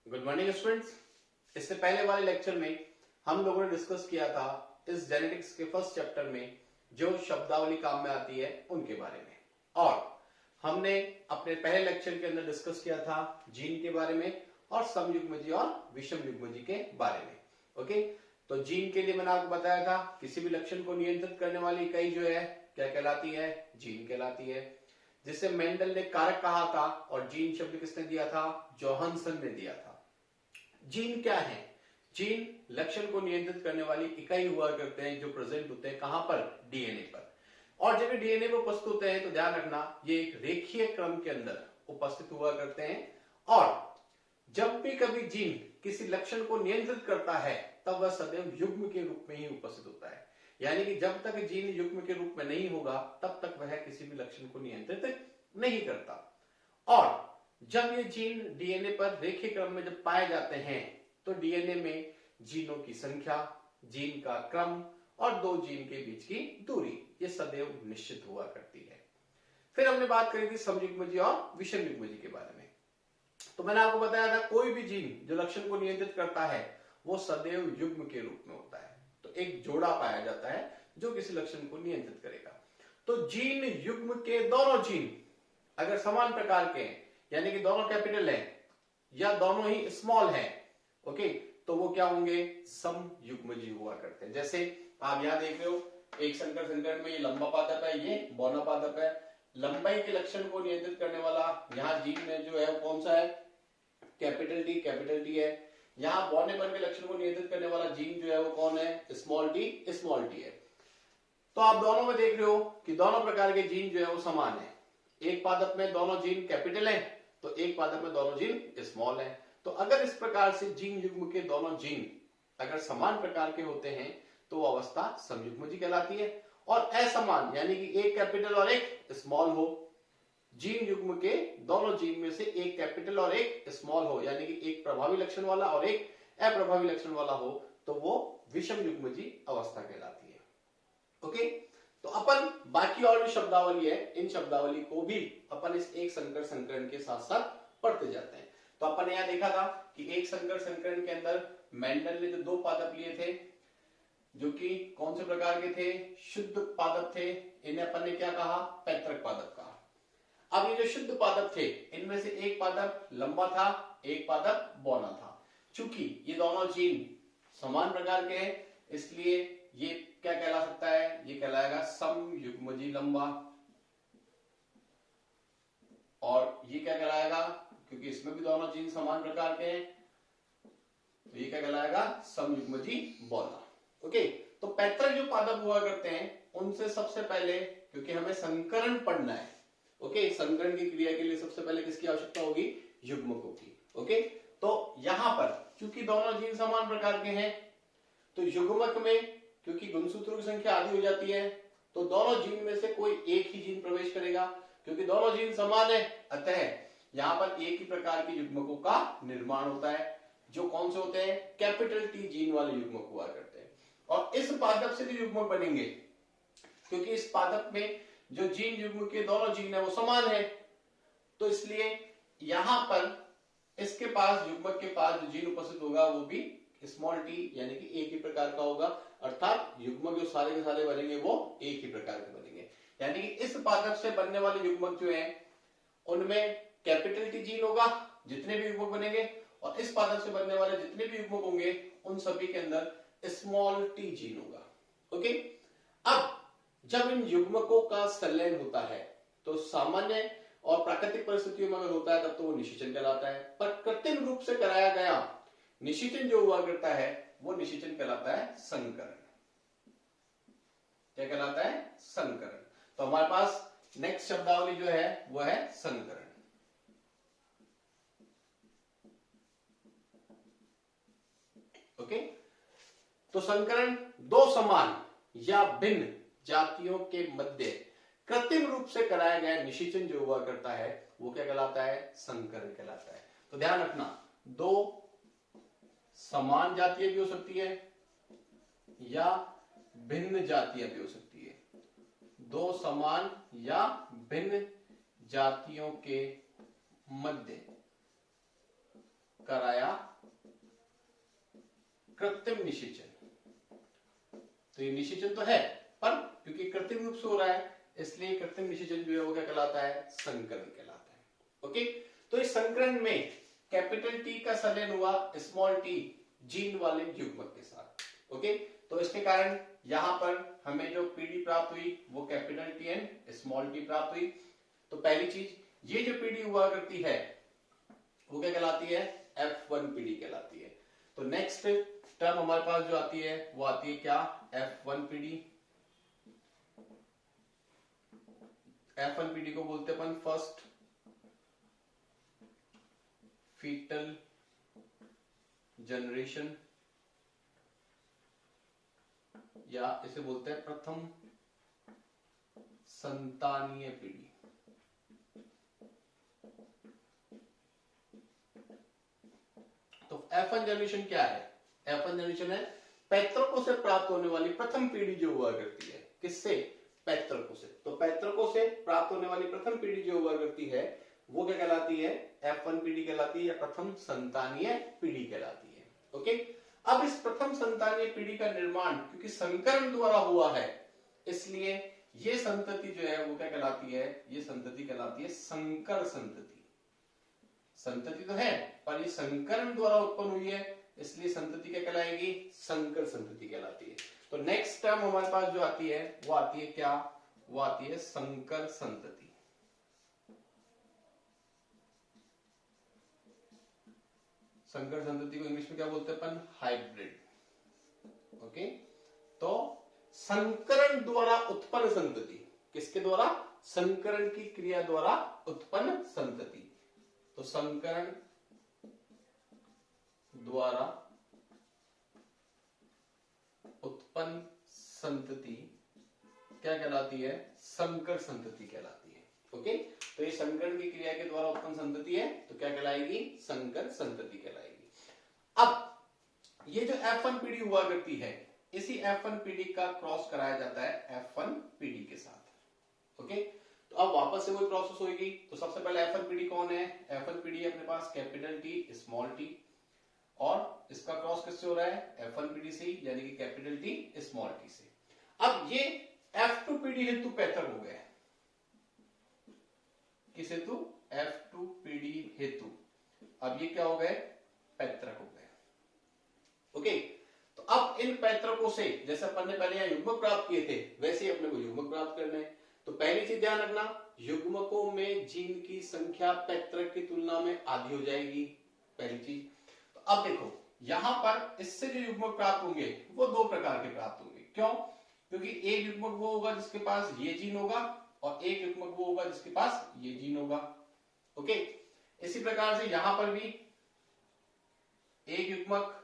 Good morning students. इससे पहले वाले लेक्चर में हम लोगों ने डिस्कस किया था इस जेनेटिक्स के फर्स्ट चैप्टर में जो शब्दावली काम में आती है उनके बारे में, और हमने अपने पहले लेक्चर के अंदर डिस्कस किया था जीन के बारे में और समयुग्मजी और विषम युग्मजी के बारे में। ओके, तो जीन के लिए मैंने आपको बताया था किसी भी लक्षण को नियंत्रित करने वाली इकाई जो है क्या कहलाती है, जीन कहलाती है, जिसे मेंडल ने कारक कहा था और जीन शब्द किसने दिया था, जोहानसन ने दिया था। जीन क्या है? जीन लक्षण को नियंत्रित करने वाली इकाई हुआ करते हैं जो प्रेजेंट होते हैं कहां पर, डीएनए पर। और जब डीएनए में उपस्थित होते हैं तो ध्यान रखना ये एक रेखीय क्रम के अंदर उपस्थित हुआ करते हैं, और जब भी कभी जीन किसी लक्षण को नियंत्रित करता है तब वह सदैव युग्म के रूप में ही उपस्थित होता है। यानी कि जब तक जीन युग्म के रूप में नहीं होगा तब तक वह किसी भी लक्षण को नियंत्रित नहीं करता। और जब ये जीन डीएनए पर रेखीय क्रम में जब पाए जाते हैं तो डीएनए में जीनों की संख्या, जीन का क्रम और दो जीन के बीच की दूरी ये सदैव निश्चित हुआ करती है। फिर हमने बात करी थी समयुग्मजी और विषम युग्मजी के बारे में। तो मैंने आपको बताया था कोई भी जीन जो लक्षण को नियंत्रित करता है वो सदैव युग्म के रूप में होता है। तो एक जोड़ा पाया जाता है जो किसी लक्षण को नियंत्रित करेगा। तो जीन युग्म के दोनों जीन अगर समान प्रकार के हैं, यानी कि दोनों कैपिटल है या दोनों ही स्मॉल है, ओके, तो वो क्या होंगे, समयुग्मजी हुआ करते हैं। जैसे आप यहां देख रहे हो एक संकर संकरण में ये लंबा पादप है, ये बौना पादप है। लंबाई के लक्षण को नियंत्रित करने वाला यहाँ जीन में जो है कौन सा है, कैपिटल टी है। यहाँ बौनेपन के लक्षण को नियंत्रित करने वाला जीन जो है वो कौन है, स्मॉल टी है। तो आप दोनों में देख रहे हो कि दोनों प्रकार के जीन जो है वो समान है। एक पादप में दोनों जीन कैपिटल है तो एक पादप में दोनों जीन स्मॉल है। तो अगर इस प्रकार से जीन युग्म के दोनों जीन अगर समान प्रकार के होते हैं तो वो अवस्था समयुग्मजी कहलाती है। और असमान यानी कि एक कैपिटल और एक स्मॉल हो, जीन युग्म के दोनों जीन में से एक कैपिटल और एक स्मॉल हो, यानी कि एक प्रभावी लक्षण वाला और एक अप्रभावी लक्षण वाला हो, तो वो विषम युग्मजी अवस्था कहलाती है। ओके, तो अपन बाकी और भी शब्दावली है, इन शब्दावली को भी अपन इस एक संकर संकरण के साथ साथ पढ़ते जाते हैं। तो अपन ने यहां देखा था कि एक संकर संकरण के अंदर मेंडल ने जो दो पादप लिए थे जो कि कौन से प्रकार के थे, शुद्ध पादप थे। इन्हें अपन ने क्या कहा, पैतृक पादप कहा। अब ये जो शुद्ध पादप थे इनमें से एक पादप लंबा था, एक पादप बौना था। चूंकि ये दोनों जीन समान प्रकार के हैं इसलिए ये क्या कहला सकता है, ये कहलाएगा समयुग्मजी लंबा। और ये क्या कहलाएगा, क्योंकि इसमें भी दोनों जीन समान प्रकार के हैं तो ये क्या कहलाएगा, समयुग्मजी बौना। ओके, तो पैतृक जो पादप हुआ करते हैं उनसे सबसे पहले, क्योंकि हमें संकरण पढ़ना है, ओके, संकरण की क्रिया के लिए सबसे पहले किसकी आवश्यकता होगी, युग्मकों की। ओके, तो यहां पर क्योंकि दोनों जीन समान प्रकार के हैं तो युग्मक में क्योंकि गुणसूत्रों की संख्या आधी हो जाती है तो दोनों जीन में से कोई एक ही जीन प्रवेश करेगा। क्योंकि दोनों जीन समान है अतः यहां पर एक ही प्रकार के युग्मकों का निर्माण होता है जो कौन से होते हैं, कैपिटल टी जीन वाले युग्मक हुआ करते हैं। और इस पादप से भी युग्मक बनेंगे क्योंकि इस पादप में जो जीन युग्म के दोनों जीन है वो समान है, तो इसलिए यहां पर इसके पास युग्मक के पास जो जीन उपस्थित होगा वो भी स्मॉल टी यानी कि एक ही प्रकार का होगा, अर्थात युग्मक जो सारे के सारे बनेंगे वो एक ही प्रकार के बनेंगे। यानी कि इस पादप से बनने वाले युग्मक जो हैं उनमें कैपिटल टी जीन होगा जितने भी युग्मक बनेंगे, और इस पादप से बनने वाले जितने भी युग्मक होंगे उन सभी के अंदर स्मॉल टी जीन होगा। ओके, अब जब इन युग्मकों का संलयन होता है तो सामान्य और प्राकृतिक परिस्थितियों में अगर होता है तब तो वो निषेचन कहलाता है, पर कृत्रिम रूप से कराया गया निषेचन जो हुआ करता है वो निषेचन कहलाता है संकरण। क्या कहलाता है, संकरण। तो हमारे पास नेक्स्ट शब्दावली जो है वो है संकरण। ओके, तो संकरण दो समान या भिन्न जातियों के मध्य कृत्रिम रूप से कराया गया निषेचन जो हुआ करता है वो क्या कहलाता है, संकरण कहलाता है। तो ध्यान रखना दो समान जातियां भी हो सकती है या भिन्न जातियां भी हो सकती है, दो समान या भिन्न जातियों के मध्य कराया कृत्रिम निषेचन। तो ये निषेचन तो है, पर क्योंकि कृत्रिम रूप से हो रहा है इसलिए कृत्रिम निषेचन जो है वो क्या कहलाता है, संकरण कहलाता है। ओके, तो इस संकरण में कैपिटल टी का संलयन हुआ स्मॉल टी जीन वाले युग्मक के साथ। ओके, तो इसके कारण यहां पर हमें जो पीडी प्राप्त हुई वो capital T and small T प्राप्त हुई। तो पहली चीज, ये जो पीडी हुआ करती है वो क्या कहलाती है, F1 पीडी कहलाती है। तो नेक्स्ट टर्म हमारे पास जो आती है वो आती है क्या, F1 पीडी। F1 पीडी को बोलते हैं अपन फर्स्ट फीटल जनरेशन, या इसे बोलते हैं प्रथम संतानीय पीढ़ी। तो F1 जनरेशन क्या है, F1 जनरेशन है पैतृकों से प्राप्त होने वाली प्रथम पीढ़ी जो हुआ करती है। किससे, पैतृकों से। तो पैतृकों से प्राप्त होने वाली प्रथम पीढ़ी जो हुआ करती है वो क्या कहलाती है, F1 पीढ़ी कहलाती है, या प्रथम संतानीय पीढ़ी कहलाती है। ओके, अब इस प्रथम संतानीय पीढ़ी का निर्माण क्योंकि संकरण द्वारा हुआ है इसलिए ये संतति जो है वो क्या कहलाती है, ये संतति कहलाती है संकर संतति। संतति तो है पर ये संकरण द्वारा उत्पन्न हुई है इसलिए संतति क्या कहलाएगी, संकर संतति कहलाती है। तो नेक्स्ट टर्म हमारे पास जो आती है वो आती है क्या, वो आती है संकर संतति। संकर संतति को इंग्लिश में क्या बोलते हैं अपन, हाइब्रिड। ओके, तो संकरण द्वारा उत्पन्न संतति, किसके द्वारा, संकरण की क्रिया द्वारा उत्पन्न संतति। तो संकरण द्वारा उत्पन्न संतति क्या कहलाती है, संकर संतति कहलाती है। ओके, तो ये संकरण की क्रिया के द्वारा उत्पन्न संतति है तो क्या कहलाएगी, संकर संतति कहलाएगी। अब ये जो F1 पीढ़ी हुआ करती है इसी F1 पीढ़ी का क्रॉस कराया जाता है F1 पीढ़ी के साथ। ओके, तो अब वापस से कोई प्रोसेस होगी। तो सबसे पहले F1 पीढ़ी कौन है, F1 पीढ़ी अपने पास कैपिटल टी स्मॉल टी, और इसका क्रॉस किससे हो रहा है, F1 पीढ़ी से, यानी कि कैपिटल टी स्मॉल टी से। अब ये F2 पीढ़ी हेतु पैतृक हो गए, किस हेतु, F2 पीढ़ी हेतु। अब ये क्या हो गए, पैतृक हो गए। ओके, तो अब इन पैतृकों से जैसे अपन ने पहले यहां युग्मक प्राप्त किए थे वैसे ही अपने को युग्मक प्राप्त करने हैं। तो पहली चीज ध्यान रखना, युग्मकों में जीन की संख्या पैतृक की तुलना में आधी हो जाएगी, पहली चीज। तो अब देखो यहां पर इससे जो युग्मक प्राप्त होंगे वो दो प्रकार के प्राप्त होंगे। क्यों, क्योंकि एक युग्मक वो होगा जिसके पास ये जीन होगा और एक युग्मक वो होगा जिसके पास ये जीन होगा। ओके, इसी प्रकार से यहां पर भी एक युग्मक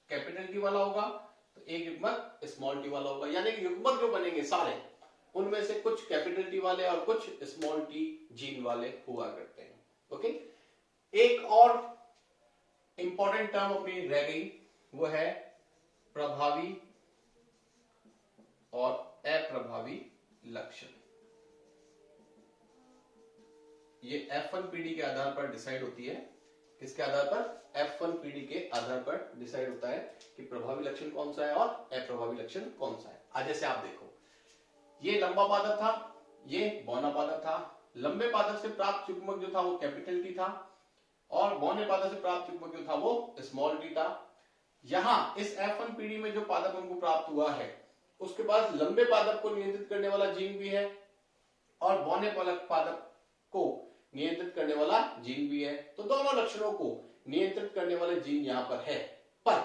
कैपिटल टी वाला होगा तो एक युग्मक स्मॉल टी वाला होगा, यानी कि युग्मक जो बनेंगे सारे उनमें से कुछ कैपिटल टी वाले और कुछ स्मॉल टी जीन वाले हुआ करते हैं। ओके, एक और इंपॉर्टेंट टर्म अपनी रह गई वो है प्रभावी और अप्रभावी लक्षण। ये F1 पीढ़ी के आधार पर डिसाइड होती है, किसके आधार पर, F1 पीढ़ी के आधार पर डिसाइड होता है कि प्रभावी लक्षण कौन सा है और अप्रभावी लक्षण कौन सा है। आज जैसे आप देखो ये लंबा पादप था, ये बौना पादप था। लंबे पादप से प्राप्त युग्मक जो था वो कैपिटल टी था और बौने पादप से प्राप्त युग्मक जो था वो स्मॉल टी था। यहां इस F1 पीढ़ी में जो पादप हमको प्राप्त हुआ है उसके पास लंबे पादप को नियंत्रित करने वाला जीन भी है और बौने पादप को नियंत्रित करने वाला जीन भी है। तो दोनों लक्षणों को नियंत्रित करने वाला जीन यहां पर है, पर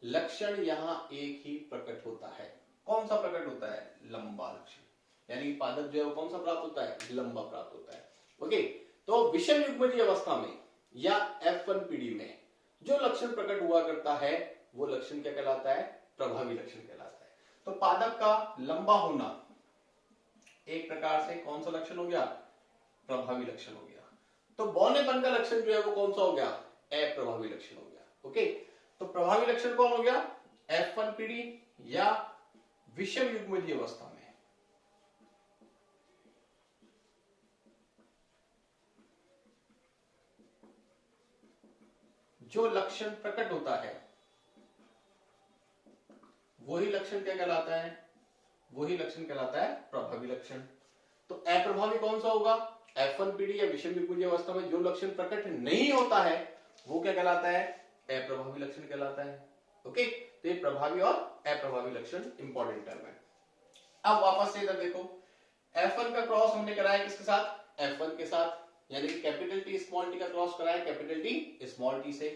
लक्षण यहां एक ही प्रकट होता है। कौन सा प्रकट होता है, लंबा लक्षण, यानी पादप जो है वो कौन सा प्राप्त होता है, लंबा प्राप्त होता है। ओके, तो विषम युग्मजीय अवस्था में या F1 पीढ़ी में जो लक्षण प्रकट हुआ करता है वो लक्षण क्या कहलाता है, प्रभावी लक्षण कहलाता है। तो पादप का लंबा होना एक प्रकार से कौन सा लक्षण हो गया, प्रभावी लक्षण हो गया। तो बौनेपन का लक्षण जो है वो कौन सा हो गया, अप्रभावी लक्षण हो गया। ओके, तो प्रभावी लक्षण कौन हो गया, F1 पीढ़ी या विषम युग्मजीय अवस्था में। जो लक्षण प्रकट होता है वही लक्षण क्या कहलाता है? वही लक्षण कहलाता है प्रभावी लक्षण। तो अप्रभावी कौन सा होगा? F1PD या विषम युग्मजीय अवस्था में जो लक्षण प्रकट नहीं होता है वो क्या कहलाता है? अप्रभावी लक्षण कहलाता है। ओके, तो ये प्रभावी और अप्रभावी लक्षण इंपॉर्टेंट टर्म है। अब वापस से इधर देखो, F1 का क्रॉस हमने कराया किसके साथ? F1 के साथ, यानी कि कैपिटल टी स्मॉल टी का क्रॉस कराया कैपिटल टी स्मॉल टी से।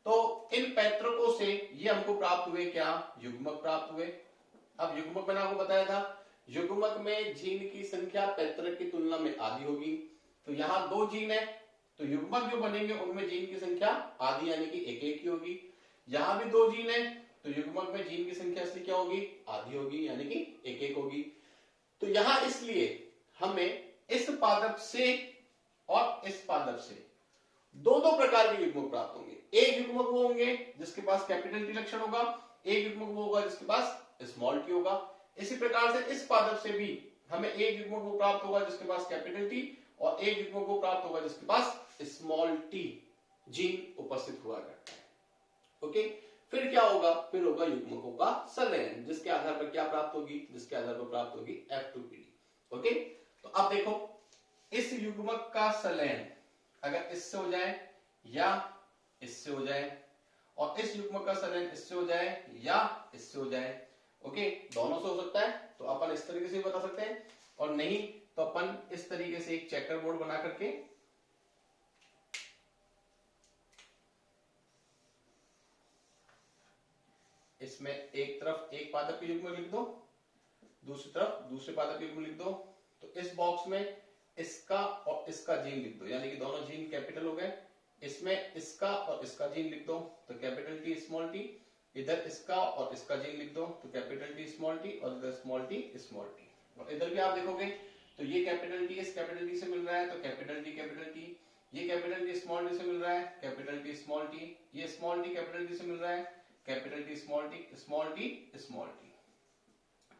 तो इन पैतृकों से ये हमको प्राप्त हुए क्या? युग्मक प्राप्त हुए। अब युग्मक मैंने आपको बताया था, युग्मक में जीन की संख्या पैतृक की तुलना में आधी होगी। तो यहाँ 2 जीन है, तो युग्मक जो बनेंगे उनमें जीन की संख्या आधी यानी कि 1-1 की होगी। यहाँ भी 2 जीन है, तो युग्मक में जीन की संख्या इसलिए क्या होगी? आधी होगी, यानी कि 1-1 होगी। तो यहां इसलिए हमें इस पादप से और इस पादप से दो प्रकार के युग्मक प्राप्त होंगे। एक युग्मक वो होंगे जिसके पास कैपिटल टी लक्षण होगा, एक युग्मक वो होगा जिसके पास स्मॉल टी होगा। इसी प्रकार से इस पादप से भी हमें एक युग्मक वो प्राप्त होगा जिसके पास कैपिटल टी और एक युग्मक वो प्राप्त होगा जिसके पास स्मॉल टी जीन उपस्थित हुआ करता है। ओके, फिर क्या होगा? फिर होगा युग्मकों का संलयन, जिसके आधार पर क्या प्राप्त होगी? जिसके आधार पर प्राप्त होगी F2PD। ओके, तो अब देखो, इस युग्मक का संलयन अगर इससे हो जाए या इससे हो जाए, और इस युग्मक का संलयन इससे हो जाए या इससे हो जाए, ओके, दोनों से हो सकता है, तो अपन इस तरीके से बता सकते हैं, और नहीं तो अपन इस तरीके से एक चेकर बोर्ड बना करके इसमें एक तरफ एक पादप के युग्म लिख दो, दूसरी तरफ दूसरे पादप के युग्म लिख दो। तो इस बॉक्स में इसका और इसका जीन लिख दो, यानी कि दोनों जीन कैपिटल हो गए। इसमें इसका और इसका जीन लिख दो, तो कैपिटल टी स्मॉल टी। इधर इसका और इसका जीन लिख दो, तो कैपिटल टी स्मॉल टी, और इधर स्मॉल टी स्मॉल टी। और इधर भी आप देखोगे तो ये कैपिटल टी इस कैपिटल टी से मिल रहा है, तो कैपिटल टी, ये कैपिटल टी स्मॉल टी से मिल रहा है, कैपिटल टी स्मॉल टी, ये स्मॉल टी कैपिटल टी से मिल रहा है, capital T small T small T small T.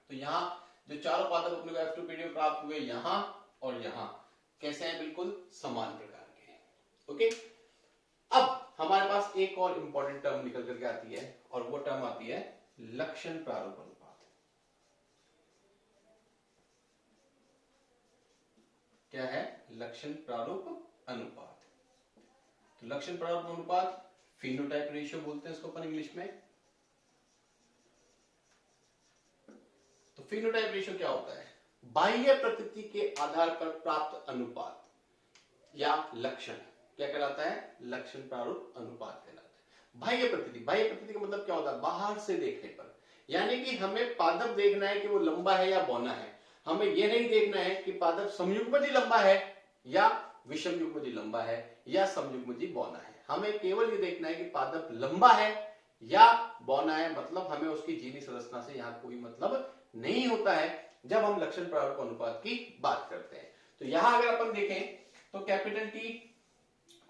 तो यहाँ जो चारों पादप अपने को F2PD प्राप्त हुए, यहाँ और यहाँ कैसे हैं? बिल्कुल समान प्रकार के। ओके, अब हमारे पास एक और इंपॉर्टेंट टर्म निकल करके आती है, और वो टर्म आती है लक्षण प्रारूप अनुपात। क्या है? लक्षण प्रारूप अनुपात। तो लक्षण प्रारूप अनुपात फिनोटाइप रेशियो बोलते हैं इसको अपन इंग्लिश में। तो फिनोटाइप रेशियो क्या होता है? बाह्य प्रकृति के आधार पर प्राप्त अनुपात या लक्षण क्या कहलाता है? लक्षण प्रारूप अनुपात कहलाता है। बाह्य प्रकृति का मतलब क्या होता है? बाहर से देखने पर, यानी कि हमें पादप देखना है कि वो लंबा है या बौना है। हमें यह नहीं देखना है कि पादप समयुग्मजी लंबा है या विषम युग्मजी लंबा है या समयुग्मजी बौना है। हमें केवल ये देखना है कि पादप लंबा है या बौना है, मतलब हमें उसकी जीनी संरचना से यहाँ कोई मतलब नहीं होता है जब हम लक्षण प्रारूप अनुपात की बात करते हैं। तो यहां अगर अपन देखें तो कैपिटल टी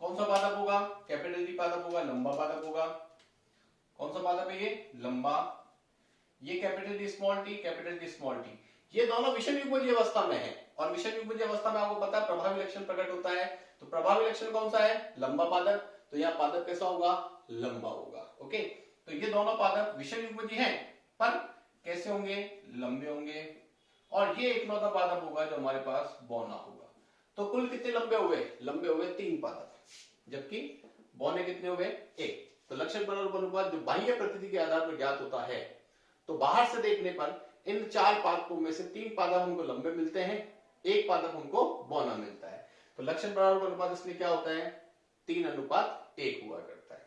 कौन सा पादप होगा? कैपिटल टी पादप होगा, लंबा पादप होगा। कौन सा पादप है ये? लंबा। ये capital T small T, capital T small T, ये दोनों विषम युग्मजीय अवस्था में है, और विषम युग्मजीय अवस्था में आपको पता है प्रभावी लक्षण प्रकट होता है। तो प्रभावी लक्षण कौन सा है? लंबा पादप। तो यहाँ पादप कैसा होगा? लंबा होगा। ओके, तो ये दोनों पादप विषम युग्मजीय हैं, पर कैसे होंगे? लंबे होंगे। और ये इकलौता पादप होगा जो हमारे पास बौना होगा। तो कुल कितने लंबे हुए? लंबे हुए 3 पादप, जबकि बौने कितने हुए? 1। तो लक्षण प्रारूप अनुपात जो बाह्य प्रकृति के आधार पर ज्ञात होता है, तो बाहर से देखने पर इन 4 पादपों में से 3 पादप हमको लंबे मिलते हैं, 1 पादप हमको बौना मिलता है। तो लक्षण प्रारूप अनुपात इसलिए क्या होता है? 3:1 हुआ करता है।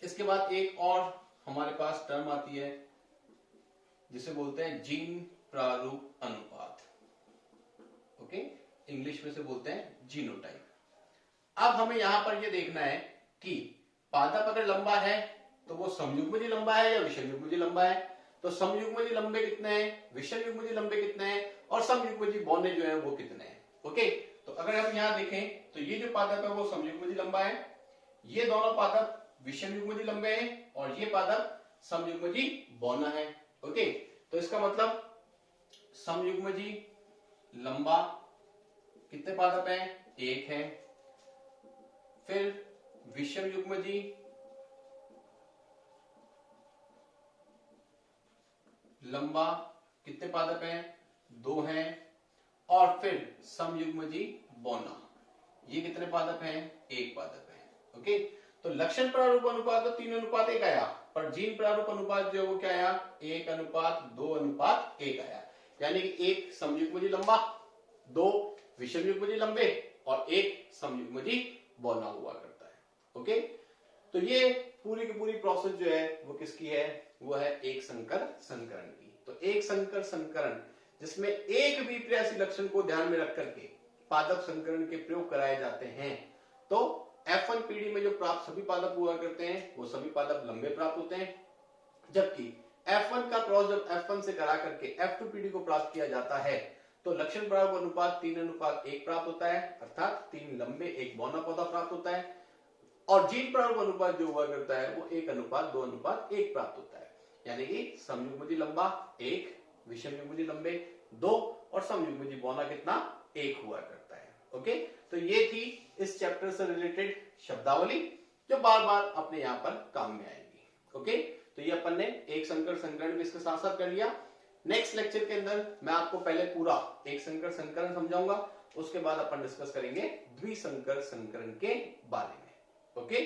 इसके बाद एक और हमारे पास टर्म आती है जिसे बोलते हैं जीन प्रारूप अनुपात। ओके, इंग्लिश में से बोलते हैं जीनोटाइप। अब हमें यहां पर यह देखना है कि पादप अगर लंबा है तो वो समयुग्मजी लंबा है या विषम युग्मजी लंबा है। तो समयुग्मजी लंबे कितने हैं, विषम युग्मजी लंबे कितने हैं, और समयुग्मजी बौने जो है वो कितने हैं। ओके, तो अगर हम यहां देखें तो ये जो पादप है वो समयुग्मजी लंबा है, ये दोनों पादप विषम युग्मजी लंबे हैं, और ये पादप समयुग्मजी बौना है। ओके, तो इसका मतलब समयुग्मजी लंबा कितने पादप हैं? 1 है। फिर विषम युग्मजी लंबा कितने पादप हैं? 2 हैं। और फिर समयुग्मजी बौना, ये कितने पादप हैं? 1 पादप है। ओके, तो लक्षण प्रारूप अनुपात तो 3:1 आया, पर जीन प्रारूप अनुपात जो है वो क्या आया? 1:2:1 आया। यानी कि 1 समयुग्मजी लंबा, 2 विषमयुग्मजी लंबे और 1 समयुग्मजी बौना हुआ करता है। ओके, तो ये पूरी की पूरी प्रोसेस जो है वो किसकी है? वो है एक संकर संकरण की। तो एक संकर संकरण जिसमें एक भी प्रयासी लक्षण को ध्यान में रख करके पादप संकरण के प्रयोग कराए जाते हैं, तो F1 पीढ़ी में जो प्राप्त सभी पादप हुआ करते हैं वो सभी पादप लंबे प्राप्त होते हैं, जबकि F1 का क्रॉस जब F1 से करा करके F2 पीढ़ी को प्राप्त किया जाता है तो लक्षण प्रारूप अनुपात 3:1 प्राप्त होता है, अर्थात 3 लंबे 1 बौना पौधा प्राप्त होता है। और जीन प्रारूप अनुपात जो हुआ करता है वो 1:2:1 प्राप्त होता है। यानी कि समयुग्मजी लंबा 1, विषमयुग्मजी लंबे 2 और समयुग्मजी बौना कितना? 1 हुआ करता है। ओके, तो ये थी इस चैप्टर से रिलेटेड शब्दावली जो बार बार अपने यहाँ पर काम में आएगी। ओके, तो ये अपन ने एक संकर संकरण भी इसके साथ साथ कर लिया। नेक्स्ट लेक्चर के अंदर मैं आपको पहले पूरा एक संकर संकरण समझाऊंगा, उसके बाद अपन डिस्कस करेंगे द्विसंकर संकरण के बारे में। ओके।